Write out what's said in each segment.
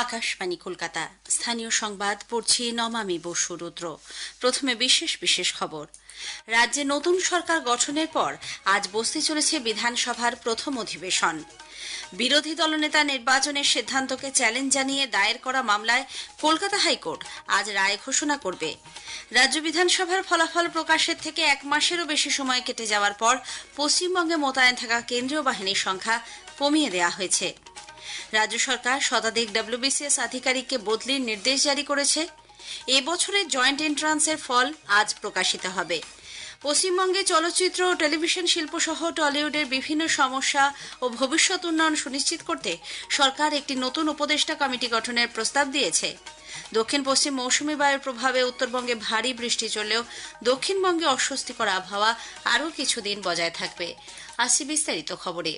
আকাশবাণী কলকাতা। স্থানীয় সংবাদ পড়ছি নমামি বসু রুদ্র। প্রথমে বিশেষ খবর। রাজ্যে নতুন সরকার গঠনের পর আজ বসতে চলেছে বিধানসভার প্রথম অধিবেশন। বিরোধী দলনেতা নির্বাচনের সিদ্ধান্তকে চ্যালেঞ্জ জানিয়ে দায়ের করা মামলায় কলকাতা হাইকোর্ট আজ রায় ঘোষণা করবে। রাজ্য বিধানসভার ফলাফল প্রকাশের থেকে এক মাসেরও বেশি সময় কেটে যাওয়ার পর পশ্চিমবঙ্গে মোতায়েন থাকা কেন্দ্রীয় বাহিনীর সংখ্যা কমিয়ে দেওয়া হয়েছে। রাজ্য সরকার শতাধিক ডব্লিউবিসিএস আধিকারিককে বদলির নির্দেশ জারি করেছে। এবছরের জয়েন্ট এন্ট্রান্সের ফল আজ প্রকাশিত হবে। পশ্চিমবঙ্গে চলচ্চিত্র ও টেলিভিশন শিল্প সহ টলিউডের বিভিন্ন সমস্যা ও ভবিষ্যৎ উন্নয়ন সুনিশ্চিত করতে সরকার একটি নতুন উপদেষ্টা কমিটি গঠনের প্রস্তাব দিয়েছে। দক্ষিণ পশ্চিম মৌসুমী বায়ুর প্রভাবে উত্তরবঙ্গে ভারী বৃষ্টি চললেও দক্ষিণবঙ্গে অস্বস্তিকর আবহাওয়া আরও কিছুদিন বজায় থাকবে। আসছি বিস্তারিত খবরে।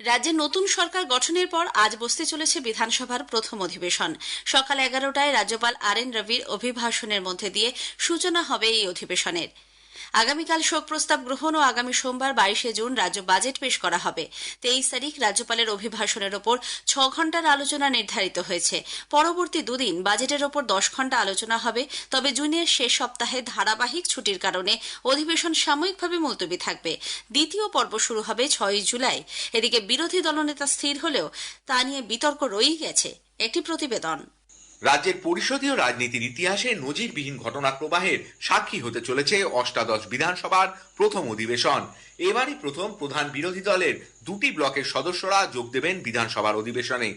রাজ্যে নতুন সরকার গঠনের পর আজ বসতে চলেছে বিধানসভার প্রথম অধিবেশন। সকাল 11টায় রাজ্যপাল RN রবির অভিভাষণের মধ্যে দিয়ে সূচনা হবে এই অধিবেশনের। আগামীকাল শোক প্রস্তাব গ্রহণ ও আগামী সোমবার 22শে জুন রাজ্য বাজেট পেশ করা হবে। 23 তারিখ রাজ্যপালের অভিভাষণের ওপর 6 ঘণ্টার আলোচনা নির্ধারিত হয়েছে। পরবর্তী দুদিন বাজেটের ওপর 10 ঘণ্টা আলোচনা হবে। তবে জুনের শেষ সপ্তাহে ধারাবাহিক ছুটির কারণে অধিবেশন সাময়িকভাবে মুলতবি থাকবে। দ্বিতীয় পর্ব শুরু হবে 6 জুলাই। এদিকে বিরোধী দলনেতা স্থির হলেও তা নিয়ে বিতর্ক রয়েই গেছে। একটি প্রতিবেদন। রাজ্যের পরিষদীয় রাজনীতির ইতিহাসে নজিরবিহীন ঘটনা প্রবাহের সাক্ষী হতে চলেছে অষ্টাদশ বিধানসভার প্রথম অধিবেশন। এবারই প্রথম প্রধান বিরোধী দলের দুটি ব্লকের সদস্যরা যোগ দেবেন বিধানসভার অধিবেশনে।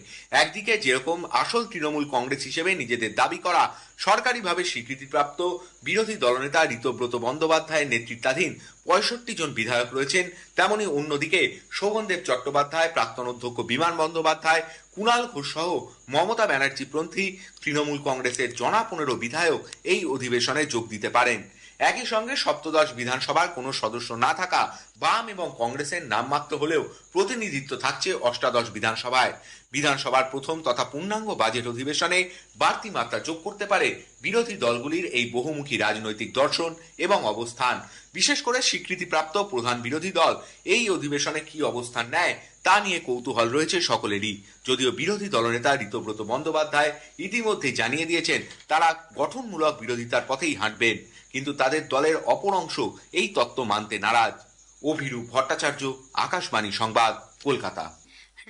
একদিকে যেরকম আসল তৃণমূল কংগ্রেস হিসেবে নিজেদের দাবি করা সরকারিভাবে স্বীকৃতিপ্রাপ্ত বিরোধী দলনেতা ঋতব্রত বন্দ্যোপাধ্যায়ের নেতৃত্বাধীন 65 জন বিধায়ক রয়েছেন, তেমনি অন্যদিকে শোভনদেব চট্টোপাধ্যায়, প্রাক্তন অধ্যক্ষ বিমান বন্দ্যোপাধ্যায়, কুণাল ঘোষ সহ মমতা ব্যানার্জি পন্থী তৃণমূল কংগ্রেসের জনা 15 বিধায়ক এই অধিবেশনে যোগ দিতে পারেন। একই সঙ্গে সপ্তদশ বিধানসভার কোনো সদস্য না থাকা বাম এবং কংগ্রেসের নামমাত্র হলেও প্রতিনিধিত্ব থাকছে অষ্টাদশ বিধানসভায়। বিধানসভার প্রথম তথা পূর্ণাঙ্গ বাজেট অধিবেশনে বাড়তি মাত্রা যোগ করতে পারে বিরোধী দলগুলির এই বহুমুখী রাজনৈতিক দর্শন এবং অবস্থান। বিশেষ করে স্বীকৃতিপ্রাপ্ত প্রধান বিরোধী দল এই অধিবেশনে কি অবস্থান নেয় তা নিয়ে কৌতূহল রয়েছে সকলেরই। যদিও বিরোধী দলনেতা ঋতব্রত বন্দ্যোপাধ্যায় ইতিমধ্যে জানিয়ে দিয়েছেন তারা গঠনমূলক বিরোধিতার পথেই হাঁটবেন, কিন্তু তাদের দলের অপর অংশ এই তত্ত্ব মানতে নারাজ। অভিরূপ ভট্টাচার্য, আকাশবাণী সংবাদ, কলকাতা।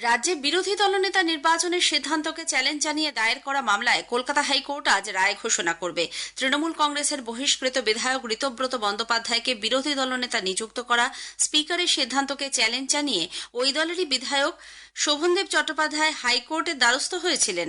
রাজ্যে বিরোধী দলনেতা নির্বাচনের সিদ্ধান্তকে চ্যালেঞ্জ জানিয়ে দায়ের করা মামলায় কলকাতা হাইকোর্ট আজ রায় ঘোষণা করবে। তৃণমূল কংগ্রেসের বহিষ্কৃত বিধায়ক ঋতব্রত বন্দ্যোপাধ্যায়কে বিরোধী দলনেতা নিযুক্ত করা স্পিকারের সিদ্ধান্তকে চ্যালেঞ্জ জানিয়ে ওই দলেরই বিধায়ক শোভনদেব চট্টোপাধ্যায় হাইকোর্টের দ্বারস্থ হয়েছিলেন।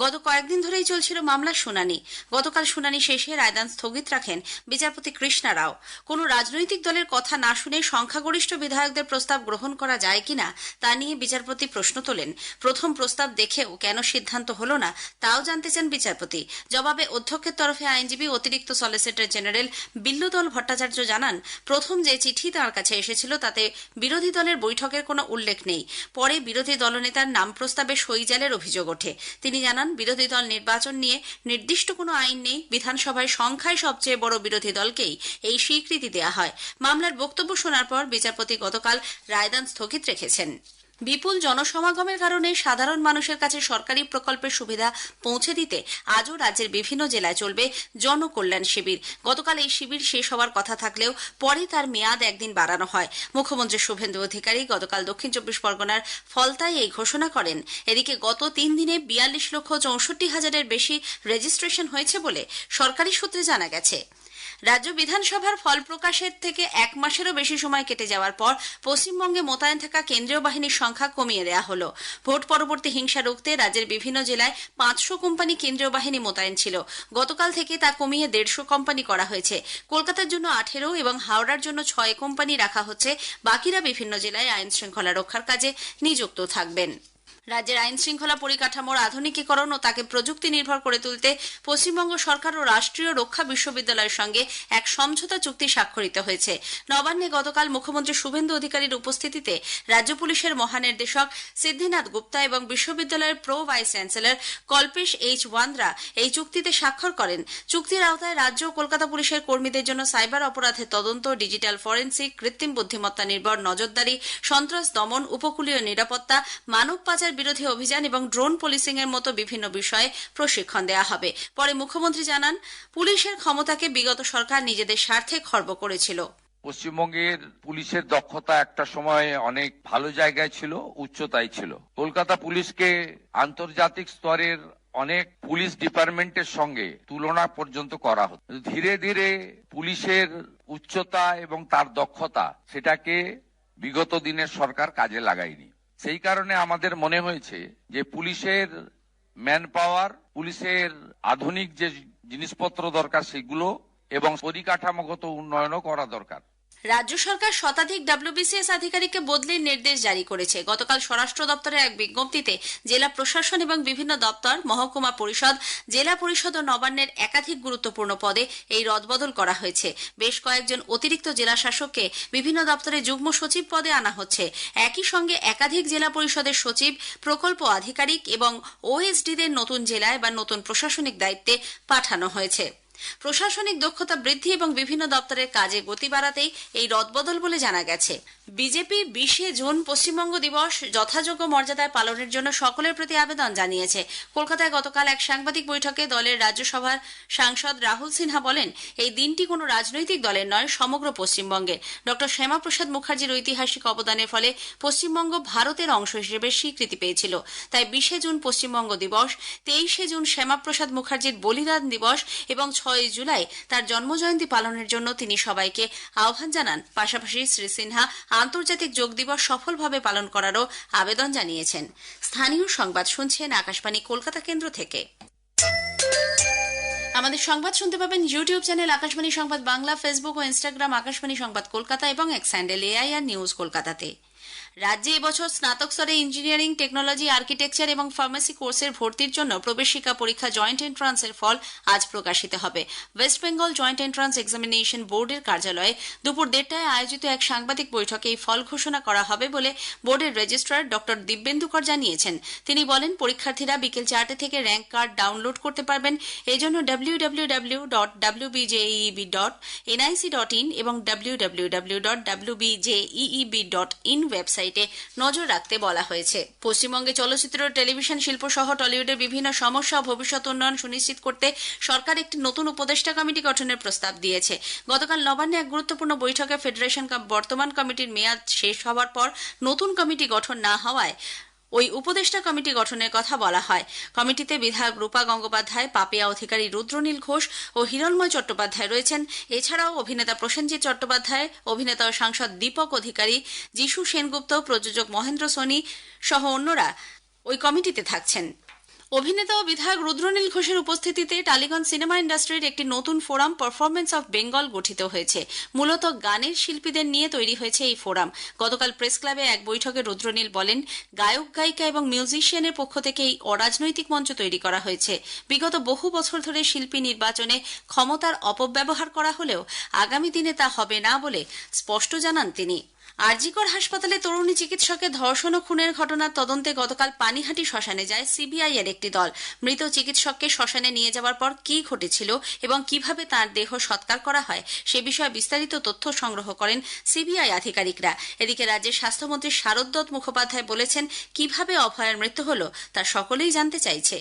গত কয়েকদিন ধরেই চলছিল মামলার শুনানি। গতকাল শুনানি শেষে রায়দান স্থগিত রাখেন বিচারপতি কৃষ্ণা রাও। কোনো রাজনৈতিক দলের কথা না শুনে সংখ্যাগরিষ্ঠ বিধায়কদের প্রস্তাব গ্রহণ করা যায় কিনা তা নিয়ে বিচারপতি প্রশ্ন তোলেন। প্রথম প্রস্তাব দেখেও কেন সিদ্ধান্ত হলো না তাও জানতে চান বিচারপতি। জবাবে অধ্যক্ষের তরফে আইনজীবী অতিরিক্ত সলিসিটর জেনারেল বিল্লুদল ভট্টাচার্য জানান, প্রথম যে চিঠি তাঁর কাছে এসেছিল তাতে বিরোধী দলের বৈঠকের কোনো উল্লেখ নেই। পরে বিরোধী দলনেতার নাম প্রস্তাবে সইজালের অভিযোগ ওঠে। তিনি জানান, বিরোধী দল নির্বাচন নিয়ে নির্দিষ্ট কোনো আইন নেই। বিধানসভায় সংখ্যায় সবচেয়ে বড় বিরোধী দলকেই এই স্বীকৃতি দেওয়া হয়। মামলার বক্তব্য শোনার পর বিচারপতি গতকাল রায়দান স্থগিত রেখেছেন। বিপুল জনসমাগমের কারণে সাধারণ মানুষের কাছে সরকারি প্রকল্পের সুবিধা পৌঁছে দিতে আজও রাজ্যের বিভিন্ন জেলায় চলবে জনকল্যাণ শিবির। গতকাল এই শিবির শেষ হওয়ার কথা থাকলেও পরে তার মেয়াদ একদিন বাড়ানো হয়। মুখ্যমন্ত্রী শুভেন্দু অধিকারী গতকাল দক্ষিণ 24 পরগনার ফলতায় এই ঘোষণা করেন। এদিকে গত 3 দিনে 42,64,000-এর বেশি রেজিস্ট্রেশন হয়েছে বলে সরকারি সূত্রে জানা গেছে। রাজ্য বিধানসভার ফল প্রকাশের থেকে এক মাসেরও বেশি সময় কেটে যাওয়ার পর পশ্চিমবঙ্গে মোতায়েন থাকা কেন্দ্রীয় বাহিনীর সংখ্যা কমিয়ে দেওয়া হলো। ভোট পরবর্তী হিংসা রুখতে রাজ্যের বিভিন্ন জেলায় 500 কোম্পানি কেন্দ্রীয় বাহিনী মোতায়েন ছিল। গতকাল থেকে তা কমিয়ে 150 কোম্পানি করা হয়েছে। কলকাতার জন্য 18 এবং হাওড়ার জন্য 6 কোম্পানি রাখা হচ্ছে। বাকিরা বিভিন্ন জেলায় আইন শৃঙ্খলা রক্ষার কাজে নিযুক্ত থাকবেন। রাজ্যের আইন শৃঙ্খলা পরিকাঠামোর আধুনিকীকরণ ও তাকে প্রযুক্তি নির্ভর করে তুলতে পশ্চিমবঙ্গ সরকার ও রাষ্ট্রীয় রক্ষা বিশ্ববিদ্যালয়ের সঙ্গে এক সমঝোতা চুক্তি স্বাক্ষরিত হয়েছে। নবান্নে গতকাল মুখ্যমন্ত্রী শুভেন্দু অধিকারীর উপস্থিতিতে রাজ্য পুলিশের মহানির্দেশক সিদ্ধিনাথ গুপ্তা এবং বিশ্ববিদ্যালয়ের pro vice chancellor Kalpesh H Wandra এই চুক্তিতে স্বাক্ষর করেন। চুক্তির আওতায় রাজ্য ও কলকাতা পুলিশের কর্মীদের জন্য সাইবার অপরাধের তদন্ত, ডিজিটাল ফরেন্সিক, কৃত্রিম বুদ্ধিমত্তা নির্ভর নজরদারি, সন্ত্রাস দমন, উপকূলীয় নিরাপত্তা, মানব পাচার বিরোধী অভিযান এবং ড্রোন পুলিশিং এর মতো বিভিন্ন বিষয়ে প্রশিক্ষণ দেওয়া হবে। পরে মুখ্যমন্ত্রী জানান, পুলিশের ক্ষমতাকে বিগত সরকার নিজেদের স্বার্থে খর্ব করেছিল। পশ্চিমবঙ্গের পুলিশের দক্ষতা একটা সময় অনেক ভালো জায়গায় ছিল, উচ্চতায় ছিল। কলকাতা পুলিশকে আন্তর্জাতিক স্তরের অনেক পুলিশ ডিপার্টমেন্টের সঙ্গে তুলনা পর্যন্ত করা হতো। ধীরে ধীরে পুলিশের উচ্চতা এবং তার দক্ষতা সেটাকে বিগত দিনের সরকার কাজে লাগায়নি। সেই কারণে আমাদের মনে হয়েছে যে পুলিশের ম্যান পাওয়ার, পুলিশের আধুনিক যে জিনিসপত্র দরকার সেগুলো এবং পরিকাঠামোগত উন্নয়নও করা দরকার। রাজ্য সরকার শতাধিক WBCS আধিকারিককে বদলির নির্দেশ জারি করেছে। গতকাল স্বরাষ্ট্র দপ্তরের এক বিজ্ঞপ্তিতে জেলা প্রশাসন এবং বিভিন্ন দপ্তর, মহকুমা পরিষদ, জেলা পরিষদ ও নবান্নের একাধিক গুরুত্বপূর্ণ পদে এই রদবদল করা হয়েছে। বেশ কয়েকজন অতিরিক্ত জেলা শাসককে বিভিন্ন দপ্তরে যুগ্ম সচিব পদে আনা হচ্ছে। একই সঙ্গে একাধিক জেলা পরিষদের সচিব, প্রকল্প আধিকারিক এবং OSDদের নতুন জেলায় বা নতুন প্রশাসনিক দায়িত্বে পাঠানো হয়েছে। প্রশাসনিক দক্ষতা বৃদ্ধি এবং বিভিন্ন দপ্তরের কাজে গতি বাড়াতেই এই রদবদল বলে জানা গেছে। বিজেপি 20 জুন পশ্চিমবঙ্গ দিবস যথাযোগ্য মর্যাদায় পালনের জন্য সকলের প্রতি আবেদন জানিয়েছে। কলকাতায় গতকাল এক সাংবাদিক বৈঠকে দলের রাজ্যসভার সাংসদ রাহুল সিনহা বলেন, এই দিনটি কোনো রাজনৈতিক দলের নয়, সমগ্র পশ্চিমবঙ্গের। ডক্টর শ্যামাপ্রসাদ মুখার্জির ঐতিহাসিক অবদানের ফলে পশ্চিমবঙ্গ ভারতের অংশ হিসেবে স্বীকৃতি পেয়েছিল। তাই 20 জুন পশ্চিমবঙ্গ দিবস, 23 জুন শ্যামাপ্রসাদ মুখার্জির বলিদান দিবস এবং 6 জুলাই তার জন্মজয়ন্তী পালনের জন্য তিনি সবাইকে আহ্বান জানান। পাশাপাশি শ্রী সিনহা আন্তর্জাতিক যোগ দিবস সফলভাবে পালন করারও আবেদন জানিয়েছেন। স্থানীয় সংবাদ শুনছেন আকাশবাণী কলকাতা কেন্দ্র থেকে। আমাদের সংবাদ শুনতে পাবেন ইউটিউব চ্যানেল আকাশবাণী সংবাদ বাংলা, ফেসবুক ও ইনস্টাগ্রাম আকাশবাণী সংবাদ কলকাতা এবং এক্স হ্যান্ডেল AIR নিউজ কলকাতাতে। রাজ্যে এবছর স্নাতক স্তরে ইঞ্জিনিয়ারিং, টেকনোলজি, আর্কিটেকচার এবং ফার্মেসি কোর্সের ভর্তির জন্য প্রবেশিকা পরীক্ষা জয়েন্ট এন্ট্রান্সের ফল আজ প্রকাশিত হবে। West Bengal joint entrance examination বোর্ডের কার্যালয়ে দুপুর 1:30টায় আয়োজিত এক সাংবাদিক বৈঠকে এই ফল ঘোষণা করা হবে বলে বোর্ডের রেজিস্ট্রার ডক্টর দিব্যেন্দুকর জানিয়েছেন। তিনি বলেন, পরীক্ষার্থীরা বিকেল 4টে থেকে র্যাঙ্ক কার্ড ডাউনলোড করতে পারবেন। এজন্য www.wbjeb.nic.in এবং www.wbjeeb.in ওয়েবসাইটে নজর রাখতে বলা হয়েছে। পশ্চিমবঙ্গে চলচ্চিত্র, টেলিভিশন শিল্প সহ টলিউডের বিভিন্ন সমস্যা ও ভবিষ্যৎ উন্নয়ন সুনিশ্চিত করতে সরকার একটি নতুন উপদেষ্টা কমিটি গঠনের প্রস্তাব দিয়েছে। গতকাল নবান্নে এক গুরুত্বপূর্ণ বৈঠকে ফেডারেশন বর্তমান কমিটির মেয়াদ শেষ হওয়ার পর নতুন কমিটি গঠন না হওয়ায় ওই উপদেষ্টা কমিটি গঠনের কথা বলা হয়। কমিটিতে বিধায়ক রূপা গঙ্গোপাধ্যায়, পাপিয়া অধিকারী, রুদ্রনীল ঘোষ ও হিরণময় চট্টোপাধ্যায় রয়েছেন। এছাড়াও অভিনেতা প্রসেনজিৎ চট্টোপাধ্যায়, অভিনেতা ও সাংসদ দীপক অধিকারী, যিশু সেনগুপ্ত, প্রযোজক মহেন্দ্র সোনি সহ অন্যরা ওই কমিটিতে থাকছেন। অভিনেতা ও বিধায়ক রুদ্রনীল ঘোষের উপস্থিতিতে টালিগঞ্জ সিনেমা ইন্ডাস্ট্রির একটি নতুন ফোরাম পারফরমেন্স অফ বেঙ্গল গঠিত হয়েছে। মূলত গানের শিল্পীদের নিয়ে তৈরি হয়েছে এই ফোরাম। গতকাল প্রেস ক্লাবে এক বৈঠকে রুদ্রনীল বলেন, গায়ক, গায়িকা এবং মিউজিশিয়ানের পক্ষ থেকে এই অরাজনৈতিক মঞ্চ তৈরি করা হয়েছে। বিগত বহু বছর ধরে শিল্পী নির্বাচনে ক্ষমতার অপব্যবহার করা হলেও আগামী দিনে তা হবে না বলে স্পষ্ট জানান তিনি। আরজিকর হাসপাতালে তরুণী চিকিৎসকের ধর্ষণ ও খুনের ঘটনার তদন্তে গতকাল পানিহাটি শ্মশানে যায় সিবিআই এর একটি দল। মৃত চিকিৎসককে শ্মশানে নিয়ে যাওয়ার পর কি ঘটেছিল এবং কিভাবে তার দেহ সৎকার করা হয় সে বিষয়ে বিস্তারিত তথ্য সংগ্রহ করেন সিবিআই আধিকারিকরা। এদিকে রাজ্যের স্বাস্থ্যমন্ত্রী শারদ মুখোপাধ্যায় বলেছেন, কিভাবে অভয়ার মৃত্যু হলো তা সকলেই জানতে চাইছে।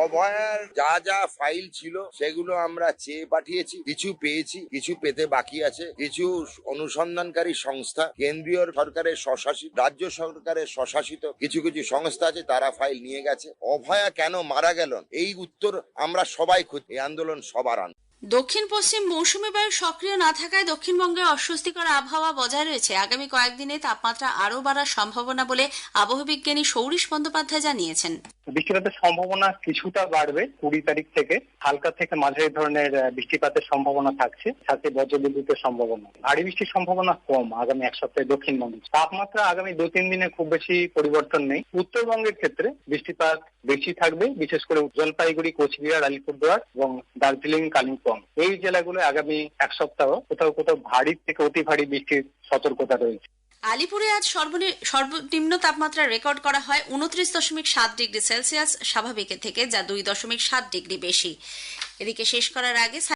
অভয়ার যা যা ফাইল ছিল সেগুলো আমরা চেয়ে পাঠিয়েছি, কিছু পেয়েছি, কিছু পেতে বাকি আছে। কিছু অনুসন্ধানকারী সংস্থা, কেন্দ্রীয় সরকারের স্বশাসিত, রাজ্য সরকারের স্বশাসিত কিছু কিছু সংস্থা আছে, তারা ফাইল নিয়ে গেছে। অভয়া কেন মারা গেল এই উত্তর আমরা সবাই খুঁজছি। এই আন্দোলন সবার আন্দোলন। দক্ষিণ পশ্চিম মৌসুমী বায়ু সক্রিয় না থাকায় দক্ষিণবঙ্গে অস্বস্তিকর আবহাওয়া বজায় রয়েছে। আগামী কয়েকদিনে তাপমাত্রা আরও বাড়ার সম্ভাবনা বলে আবহবিজ্ঞানী সৌরিশ বন্দ্যোপাধ্যায় জানিয়েছেন। বৃষ্টিপাতের সম্ভাবনা কিছুটা বাড়বে 20 তারিখ থেকে। হালকা থেকে মাঝারি ধরনের বৃষ্টিপাতের সম্ভাবনা থাকছে, সাথে বজ্রবিদ্যুতের সম্ভাবনা। ভারী বৃষ্টির সম্ভাবনা কম আগামী এক সপ্তাহে দক্ষিণবঙ্গে। তাপমাত্রা আগামী 2-3 দিনে খুব বেশি পরিবর্তন নেই। উত্তরবঙ্গের ক্ষেত্রে বৃষ্টিপাত বেশি থাকবে, বিশেষ করে জলপাইগুড়ি, কোচবিহার, আলিপুরদুয়ার এবং দার্জিলিং, কালিম্পং এই জেলাগুলো আগামী এক সপ্তাহ কোথাও কোথাও ভারী থেকে অতি ভারী বৃষ্টির সতর্কতা রয়েছে। আলিপুরে আজ সর্বনিম্ন তাপমাত্রা রেকর্ড করা হয় 29.7 ডিগ্রি সেলসিয়াস স্বাভাবিকের থেকে, যা 2.7 ডিগ্রি বেশি। এদিকে শেষ করার আগে